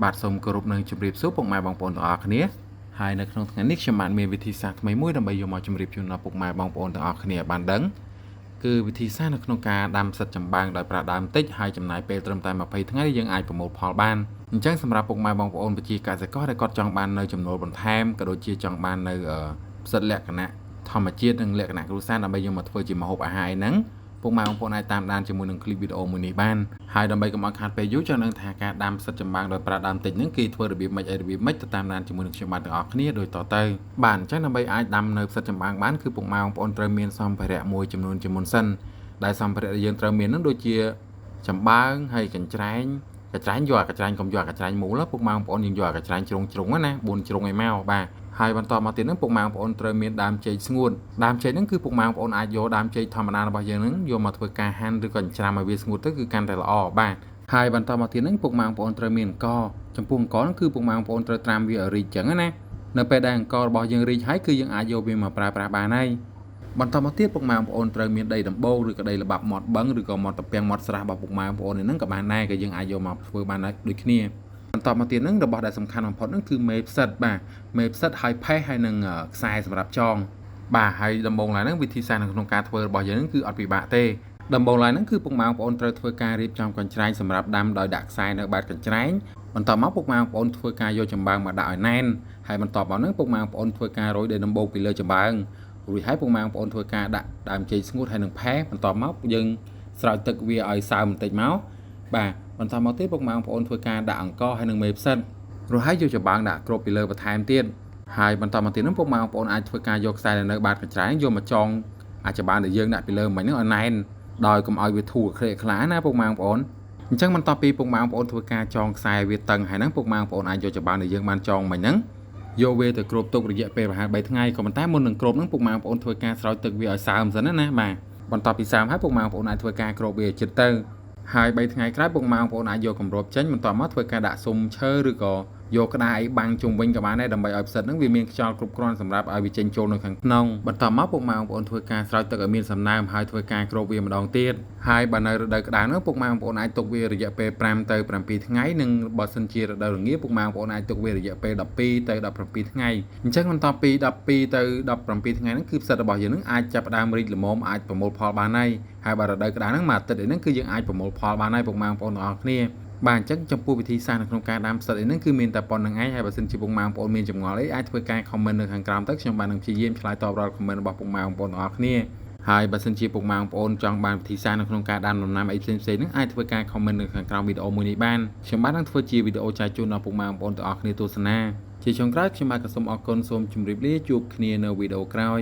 បាទសូមគោរពនឹងជម្រាបសួរពុកម៉ែបងប្អូនទាំងអស់គ្នាហើយនៅក្នុងថ្ងៃនេះខ្ញុំបានមានវិធីសាស្ត្រថ្មីមួយដើម្បីយកមកជម្រាបជូនដល់ពុកម៉ែបងប្អូនទាំងអស់គ្នាបានដឹងគឺវិធីសាស្ត្រនៅក្នុងការដាំផ្សិតចម្បាំងដោយប្រើដើមតិចហើយចំណាយពេលត្រឹមតែ20ថ្ងៃយើងអាចប្រមូលផលបានអញ្ចឹងសម្រាប់ពុកម៉ែបងប្អូនប្រជាកសិករដែលគាត់ចង់បាននៅចំណូលបន្ថែមក៏ដូចជាចង់បាននៅផ្សិតលក្ខណៈធម្មជាតិនិងលក្ខណៈគ្រួសារដើម្បីយកមកធ្វើជាម្ហូបអាហារអីហ្នឹងពុកម៉ែបងប្អូនអាចតាមដានជាមួយនឹងคลิปវីដេអូមួយនេះបានហើយដើម្បីកុំឲ្យខាតពេលយូរចង់នឹងថាការដាំផ្សិតចម្បាំងដោយប្រើដើមតិចហ្នឹងគេធ្វើរបៀបម៉េចទៅតាមដានជាមួយនឹងខ្ញុំបាទទាំងអស់គ្នាដូចតទៅបាទអញ្ចឹងដើម្បីអាចដាំនៅផ្សិតចម្បាំងបានគឺពុកម៉ែបងប្អូនត្រូវមានសម្ភារៈមួយចំនួនជាមុនសិនដែលសម្ភារៈដែលយើងត្រូវមានហ្នឹងដូចជាចម្បាំងហើយកញ្ច្រែងយកកញ្ច្រែងកុំយកកញ្ច្រែងមូលពុកម៉ែបងប្អូនយើងយកកញ្ច្រែងជ្រុងណា4ជ្រុងឲ្យមកបាទហើយបន្តមកទៀតហ្នឹងពុកម៉ែបងប្អូនត្រូវមានដើមចេកស្ងួតដើមចេកហ្នឹងគឺពុកម៉ែបងប្អូនអាចយកដើមចេកធម្មតារបស់យើងហ្នឹងយកមកធ្វើការហាន់ឬក៏ច្រាំឲ្យវាស្ងួតទៅគឺកាន់តែល្អបាទហើយបន្តមកទៀតហ្នឹងពុកម៉ែបងប្អូនត្រូវមានអង្ករចំពោះអង្ករហ្នឹងគឺពុកម៉ែបងប្អូនត្រូវត្រាំវាឲ្យរីកចឹងណានៅពេលដែលអង្កររបស់យើងរីកហើយគឺយើងអាចយកវាមកប្រើប្រាស់បានហើយបន្តមកទៀតពុកម៉ែបងប្អូនត្រូវមានដីដំបូលឬក៏ដីល្បាប់មាត់បឹងឬក៏មាត់ត្រពាំងមាត់ស្រះរបស់ពុកម៉ែបងប្អូនហ្នឹងក៏បានដែរក៏យើងអាចយកមកធ្វើបានដូចគ្នាបន្តមកទៀតហ្នឹងរបស់ដែលសំខាន់បំផុតហ្នឹងគឺមេផ្សិតបាទមេផ្សិតហើយផេះហើយនឹងខ្សែសម្រាប់ចងបាទហើយដំបូងឡើយហ្នឹងវិធីសាស្ត្រនៅក្នុងការធ្វើរបស់យើងហ្នឹងគឺអត់ពិបាកទេដំបូងឡើយហ្នឹងគឺពុកម៉ែបងប្អូនត្រូវធ្វើការរៀបចំកញ្ច្រែងសម្រាប់ដាំដោយដាក់ខ្សែនៅបាតកញ្ច្រែងបន្តមកពុកម៉ែបងប្អូនធ្វើការយកចំបើងមកដាក់ឲ្យណែនហើយបន្តមកហ្នឹងពុកម៉ែបងប្អូនធ្វើការរោយដីដំបូងពីលើចំបើងរួចហើយពុកម៉ែបងប្អូនធ្វើការដាក់ដើមចេកស្ងួតហើយនឹងផេះបន្តមកយើងស្រោចទឹកវាឲ្យសើមបន្តិចមកបាទបន្តមកទៀតពុកម៉ែបងប្អូនធ្វើការដាក់អង្ករហើយនឹងមេផ្សិតរួចហើយយកចំបើងដាក់គ្របពីលើបន្ថែមទៀតហើយបន្តមកទៀតហ្នឹងពុកម៉ែបងប្អូនអាចធ្វើការយកខ្សែនៅបាតកញ្ច្រែងយកមកចងអាចបានដែលយើងដាក់ពីលើមិញហ្នឹងឲ្យណែនដោយកុំឲ្យវាធូរក្លេកខ្លាណាពុកម៉ែបងប្អូនអញ្ចឹងបន្ទាប់ពីពុកម៉ែបងប្អូនធ្វើការចងខ្សែវាតឹងហើយហ្នឹងពុកម៉ែបងប្អូនអាចយកចំបើងដែលយើងបានចងមិញហ្នឹងយកវាទៅគ្របទុករយៈពេលប្រហែល3ថ្ងៃក៏ប៉ុន្តែមុននឹងគ្របហ្នឹងពុកម៉ែបងប្អូនធ្វើការស្រោចទឹកវាឲ្យសើមសិនណាបាទបន្ទាប់ពីសើមហើយពុកម៉ែបងប្អូនអាចធ្វើការគ្របវាឲ្យជិតទៅហើយ3ថ្ងៃក្រោយពុកម៉ែបងប្អូនអាចយកគម្របចេញបន្តមកធ្វើការដាក់ស៊ុំឈើឬក៏យកក្តារអីបាំងជុំវិញក៏បានដែរដើម្បីឲ្យផ្សិតហ្នឹងវាមានខ្យល់គ្រប់គ្រាន់សម្រាប់ឲ្យវាចេញចូលនៅខាងក្នុងបន្តមកពុកម៉ែបងប្អូនធ្វើការស្រោចទឹកឲ្យមានសំណើមហើយធ្វើការគ្របវាម្ដងទៀតហើយបើនៅរដូវក្តៅហ្នឹងពុកម៉ែបងប្អូនអាចទុកវារយៈពេល5ទៅ7ថ្ងៃនិងបើសិនជារដូវរងាពុកម៉ែបងប្អូនអាចទុកវារយៈពេល12ទៅ17ថ្ងៃអញ្ចឹងបន្ទាប់ពី12ទៅ17ថ្ងៃហ្នឹងគឺផ្សិតរបស់យើងហ្នឹងអាចចាប់ផ្ដើមរីកល្មមអាចប្រមូលផលបានហើយបើរដូវក្តៅហ្នឹងមួយអាទិត្យហ្នឹងគឺយើងអាចប្រមូលផលបានហើយពុកម៉ែបងប្អូនទាំងអស់គ្នាបាទអញ្ចឹងចំពោះវិធីសាស្ត្រនៅក្នុងការដាំផ្សិតអីហ្នឹងគឺមានតែប៉ុណ្្នឹងឯងហើយបើសិនជាពុកម៉ែបងប្អូនមានចម្ងល់អីអាចធ្វើការ comment នៅខាងក្រោមទៅខ្ញុំបាននឹងព្យាយាមឆ្លើយតបរាល់ comment របស់ពុកម៉ែបងប្អូនទាំងអស់គ្នាហើយបើសិនជាពុកម៉ែបងប្អូនចង់បានវិធីសាស្ត្រនៅក្នុងការដាំដំណាំអីផ្សេងៗហ្នឹងអាចធ្វើការ comment នៅខាងក្រោមវីដេអូមួយនេះបានខ្ញុំបាននឹងធ្វើជាវីដេអូចែកជូនដល់ពុកម៉ែបងប្អូនទាំងអស់គ្នាទស្សនាជាចុងក្រោយខ្ញុំបាទក៏សូមអរគុណសូមជម្រាបលាជួបគ្នានៅវីដេអូក្រោយ